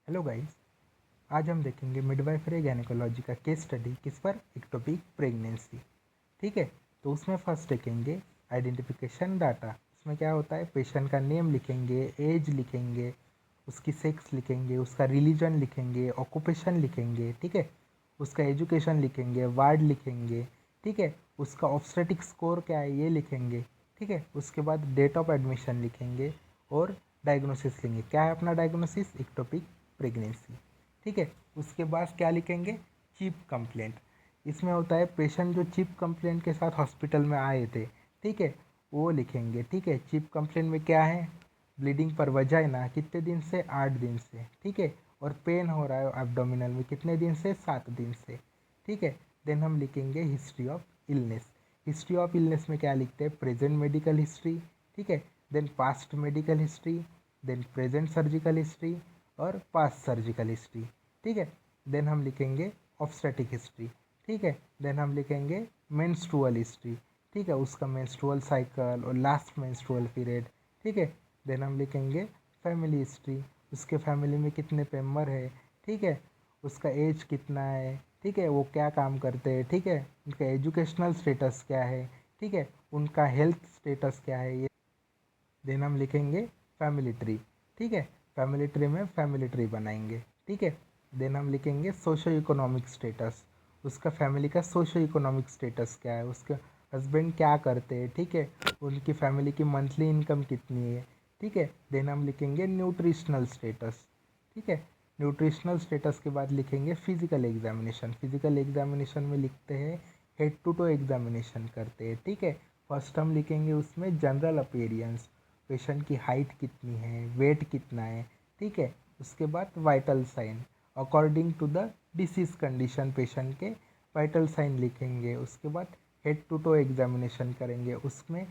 Hello guys. आज हम देखेंगे मिडवाइफरी गायनेकोलॉजी का केस स्टडी किस पर, इक्टोपिक प्रेगनेंसी। ठीक है, तो उसमें फर्स्ट देखेंगे आइडेंटिफिकेशन डाटा। उसमें क्या होता है, पेशेंट का नेम लिखेंगे, एज लिखेंगे, उसकी सेक्स लिखेंगे, उसका रिलीजन लिखेंगे, ऑक्यूपेशन लिखेंगे। ठीक है, उसका एजुकेशन लिखेंगे, वार्ड लिखेंगे। ठीक है, उसका ऑब्स्टेटिक स्कोर क्या है ये लिखेंगे। ठीक है, उसके बाद डेट ऑफ एडमिशन लिखेंगे और डायग्नोसिस लेंगे। क्या है अपना डायग्नोसिस, इक्टोपिक प्रेगनेंसी। ठीक है, उसके बाद क्या लिखेंगे, चीफ कंप्लेंट। इसमें होता है पेशेंट जो चीफ कंप्लेंट के साथ हॉस्पिटल में आए थे, ठीक है, वो लिखेंगे। ठीक है, चीफ कंप्लेंट में क्या है, ब्लीडिंग पर वजाइना कितने दिन से, 8 दिन से। ठीक है, और पेन हो रहा है एब्डोमिनल में कितने दिन से, 7 दिन से। ठीक है, देन हम लिखेंगे history of illness. History of illness में क्या लिखते हैं, प्रेजेंट मेडिकल हिस्ट्री। ठीक है, then past medical history, then present surgical history और पास्ट सर्जिकल हिस्ट्री। ठीक है, देन हम लिखेंगे ऑब्स्टेटिक हिस्ट्री। ठीक है, देन हम लिखेंगे मेंस्ट्रुअल हिस्ट्री। ठीक है, उसका मेंस्ट्रुअल साइकिल और लास्ट मेंस्ट्रुअल पीरियड। ठीक है, देन हम लिखेंगे फैमिली हिस्ट्री, उसके फैमिली में कितने मेंबर है। ठीक है, उसका एज कितना है। ठीक है, वो क्या काम करते हैं। ठीक है, उनका एजुकेशनल स्टेटस क्या है। ठीक है, उनका हेल्थ स्टेटस क्या है ये। देन हम लिखेंगे फैमिली ट्री। ठीक है, फैमिली ट्री में फैमिली ट्री बनाएंगे। ठीक है, देन हम लिखेंगे सोशो इकोनॉमिक स्टेटस, उसका फैमिली का सोशो इकोनॉमिक स्टेटस क्या है, उसके हस्बैंड क्या करते हैं। ठीक है, उनकी फैमिली की मंथली इनकम कितनी है। ठीक है, देन हम लिखेंगे न्यूट्रिशनल स्टेटस। ठीक है, न्यूट्रिशनल स्टेटस के बाद लिखेंगे फिजिकल एग्जामिनेशन। फिजिकल एग्जामिनेशन में लिखते हैं हेड टू टो एग्जामिनेशन करते हैं। ठीक है, फर्स्ट हम लिखेंगे उसमें जनरल अपीयरेंस, पेशेंट की हाइट कितनी है, वेट कितना है। ठीक है, उसके बाद vital sign according to the disease condition, patient के वाइटल साइन लिखेंगे। उसके बाद हेड टू टो एग्जामिनेशन करेंगे, उसमें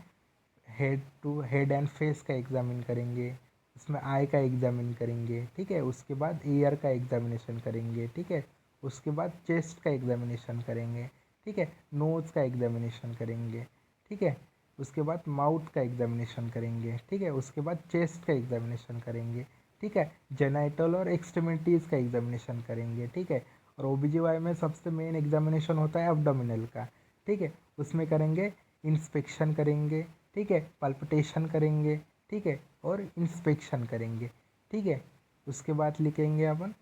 हेड एंड फेस का एग्जामिन करेंगे, उसमें आई का एग्जामिन करेंगे। ठीक है, उसके बाद ईयर का एग्जामिनेशन करेंगे। ठीक है, उसके बाद चेस्ट का एग्जामिनेशन करेंगे। ठीक है, नोज़ का एग्जामिनेशन करेंगे। ठीक है, उसके बाद माउथ का एग्जामिनेशन करेंगे। ठीक है, उसके बाद चेस्ट का एग्जामिनेशन करेंगे। ठीक है, जेनाइटल और एक्सट्रीमिटीज़ का एग्जामिनेशन करेंगे। ठीक है, और ओबीजीवाई में सबसे मेन एग्जामिनेशन होता है एब्डोमिनल का। ठीक है, उसमें करेंगे इंस्पेक्शन करेंगे। ठीक है, पल्पिटेशन करेंगे। ठीक है, और इंस्पेक्शन करेंगे। ठीक है, उसके बाद लिखेंगे अपन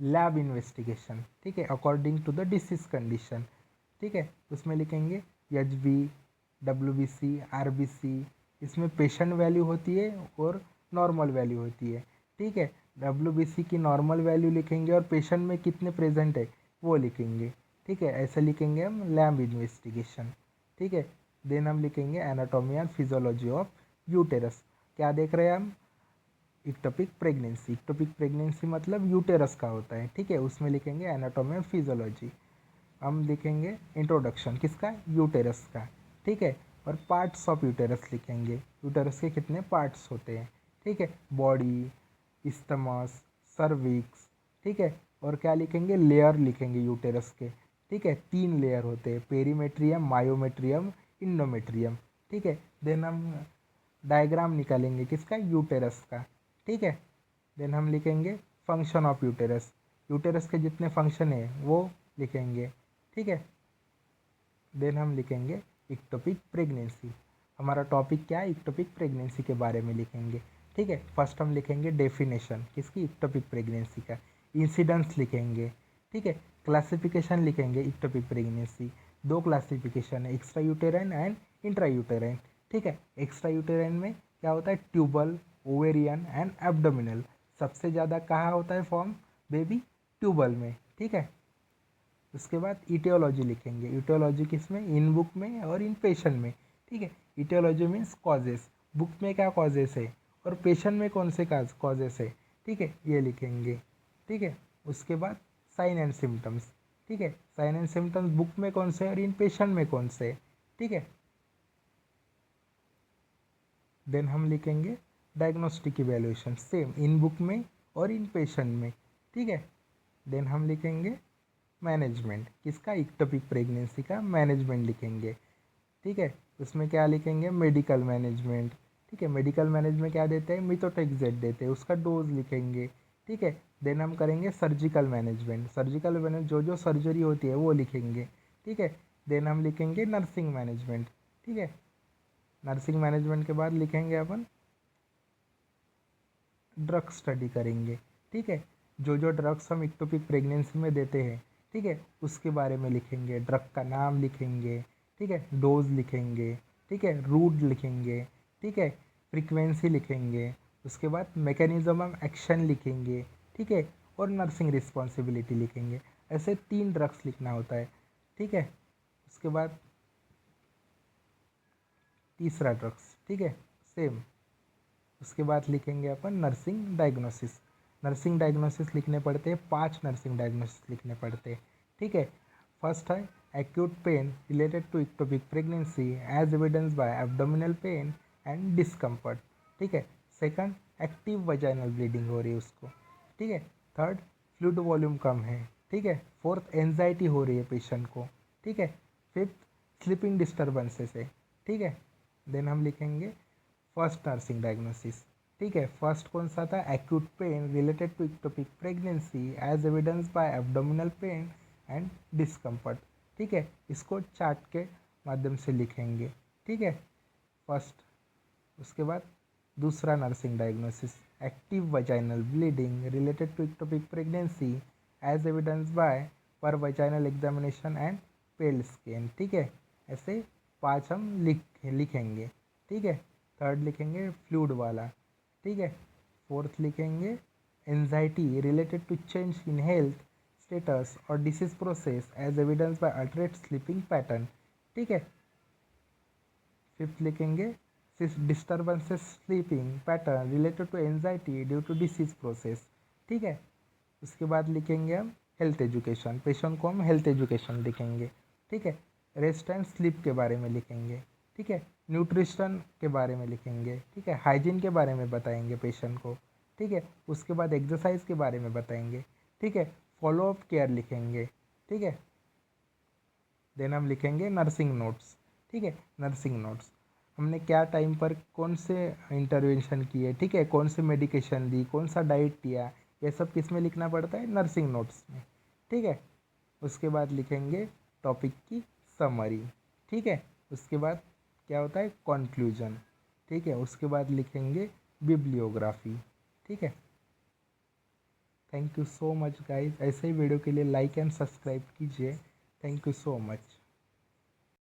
लैब इन्वेस्टिगेशन। ठीक है, according to the disease condition. ठीक है, उसमें लिखेंगे H B, W B C, R B C. इसमें पेशेंट वैल्यू होती है और नॉर्मल वैल्यू होती है। ठीक है, डब्ल्यू बी सी की नॉर्मल वैल्यू लिखेंगे और पेशेंट में कितने प्रेजेंट है वो लिखेंगे। ठीक है, ऐसे लिखेंगे हम लैब इन्वेस्टिगेशन। ठीक है, देन हम लिखेंगे anatomy and physiology of uterus. क्या देख रहे हैं हम, इक्टोपिक प्रेगनेंसी। इक्टोपिक प्रेगनेंसी मतलब यूटेरस का होता है। ठीक है, उसमें लिखेंगे एनाटॉमी एंड फिजियोलॉजी। हम लिखेंगे इंट्रोडक्शन किसका, यूटेरस का। ठीक है, और पार्ट्स ऑफ यूटेरस लिखेंगे, यूटेरस के कितने पार्ट्स होते हैं। ठीक है, बॉडी, इस्थमस, सर्विक्स। ठीक है, और क्या लिखेंगे, लेयर लिखेंगे यूटेरस के। ठीक है, 3 लेयर होते हैं, पेरीमेट्रियम, मायोमेट्रियम, इंडोमेट्रियम। ठीक है, देन हम डायग्राम निकालेंगे किसका, यूटेरस का। ठीक है, देन हम लिखेंगे फंक्शन ऑफ यूटेरस, यूटेरस के जितने फंक्शन है वो लिखेंगे। ठीक है, देन हम लिखेंगे इक्टोपिक प्रेगनेंसी। हमारा टॉपिक क्या है, इक्टोपिक प्रेगनेंसी के बारे में लिखेंगे। ठीक है, फर्स्ट हम लिखेंगे डेफिनेशन किसकी, इक्टोपिक प्रेगनेंसी का। इंसिडेंस लिखेंगे। ठीक है, क्लासिफिकेशन लिखेंगे इक्टोपिक प्रेगनेंसी। 2 क्लासिफिकेशन है, extra uterine and intra uterine. ठीक है, एक्स्ट्रा यूटेराइन में क्या होता है, ट्यूबल, ओवेरियन एंड एब्डोमिनल। सबसे ज़्यादा कहाँ होता है फॉर्म बेबी, ट्यूबल में। ठीक है, उसके बाद इटियोलॉजी लिखेंगे। इटियोलॉजी किस में, इन बुक में और इन पेशेंट में। ठीक है, इटियोलॉजी मीन्स कॉजेस, बुक में क्या कॉजेस है और पेशेंट में कौन से कॉजेस है। ठीक है, ये लिखेंगे। ठीक है, उसके बाद साइन एंड सिम्टम्स। ठीक है, साइन एंड सिम्टम्स बुक में कौन से और इन पेशेंट में कौन से। ठीक है, देन हम लिखेंगे diagnostic evaluation, same in book में और इन पेशेंट में। ठीक है, देन हम लिखेंगे मैनेजमेंट किसका, इक्टोपिक प्रेगनेंसी का मैनेजमेंट लिखेंगे। ठीक है, उसमें क्या लिखेंगे, मेडिकल मैनेजमेंट। ठीक है, मेडिकल मैनेजमेंट क्या देते हैं, मिथोट्रेक्सेट देते हैं, उसका डोज लिखेंगे। ठीक है। देन हम करेंगे सर्जिकल मैनेजमेंट। सर्जिकल मैनेज जो सर्जरी होती है वो लिखेंगे, ठीक है। देन हम लिखेंगे नर्सिंग मैनेजमेंट, ठीक है। नर्सिंग मैनेजमेंट के बाद लिखेंगे अपन ड्रग स्टडी करेंगे, ठीक है। जो ड्रग्स हम इक्टोपिक प्रेगनेंसी में देते हैं, ठीक है, उसके बारे में लिखेंगे, ड्रग का नाम लिखेंगे, ठीक है, डोज लिखेंगे, ठीक है, रूट लिखेंगे, ठीक है, फ्रीक्वेंसी लिखेंगे, उसके बाद मैकेनिज्म ऑफ एक्शन लिखेंगे, ठीक है, और नर्सिंग रिस्पॉन्सिबिलिटी लिखेंगे। ऐसे 3 ड्रग्स लिखना होता है, ठीक है। उसके बाद तीसरा ड्रग्स, ठीक है, सेम। उसके बाद लिखेंगे अपन नर्सिंग डायग्नोसिस। नर्सिंग डायग्नोसिस लिखने पड़ते हैं, 5 नर्सिंग डायग्नोसिस लिखने पड़ते हैं, ठीक है। फर्स्ट है acute pain related to ectopic pregnancy as evidence by abdominal pain and discomfort, ठीक है। सेकंड, एक्टिव वजाइनल ब्लीडिंग हो रही है उसको, ठीक है। थर्ड, फ्लूइड वॉल्यूम कम है, ठीक है। फोर्थ, एंजाइटी हो रही है पेशेंट को, ठीक है। फिफ्थ, स्लीपिंग डिस्टर्बेंसेस है, ठीक है। देन हम लिखेंगे फर्स्ट नर्सिंग डायग्नोसिस, ठीक है। फर्स्ट कौन सा था? Acute pain related to ectopic pregnancy as evidence by abdominal pain and discomfort, ठीक है। इसको चार्ट के माध्यम से लिखेंगे, ठीक है, फर्स्ट। उसके बाद दूसरा nursing diagnosis, active vaginal bleeding related to ectopic pregnancy as evidence by per vaginal examination and pale skin, ठीक है। ऐसे 5 हम लिखेंगे, ठीक है। थर्ड लिखेंगे फ्लूइड वाला, ठीक है। फोर्थ लिखेंगे anxiety related to change in health status और disease process as evidence by altered sleeping pattern, ठीक है। फिफ्थ लिखेंगे disturbances sleeping pattern related to anxiety due to disease process, ठीक है। उसके बाद लिखेंगे हम हेल्थ एजुकेशन। पेशेंट को हम हेल्थ एजुकेशन लिखेंगे, ठीक है। रेस्ट एंड स्लीप के बारे में लिखेंगे, ठीक है। न्यूट्रिशन के बारे में लिखेंगे, ठीक है। हाइजीन के बारे में बताएंगे पेशेंट को, ठीक है। उसके बाद एक्सरसाइज के बारे में बताएंगे, ठीक है। फॉलो अप केयर लिखेंगे, ठीक है। देन हम लिखेंगे नर्सिंग नोट्स, ठीक है। नर्सिंग नोट्स, हमने क्या टाइम पर कौन से इंटरवेंशन किए, ठीक है, कौन से मेडिकेशन दी, कौन सा डाइट दिया, ये सब किस में लिखना पड़ता है? नर्सिंग नोट्स में, ठीक है। उसके बाद लिखेंगे टॉपिक की समरी, ठीक है। उसके बाद क्या होता है? कॉन्क्लूजन, ठीक है। उसके बाद लिखेंगे बिब्लियोग्राफी, ठीक है। Thank you so much guys. ऐसे ही वीडियो के लिए लाइक एंड सब्सक्राइब कीजिए। Thank you so much.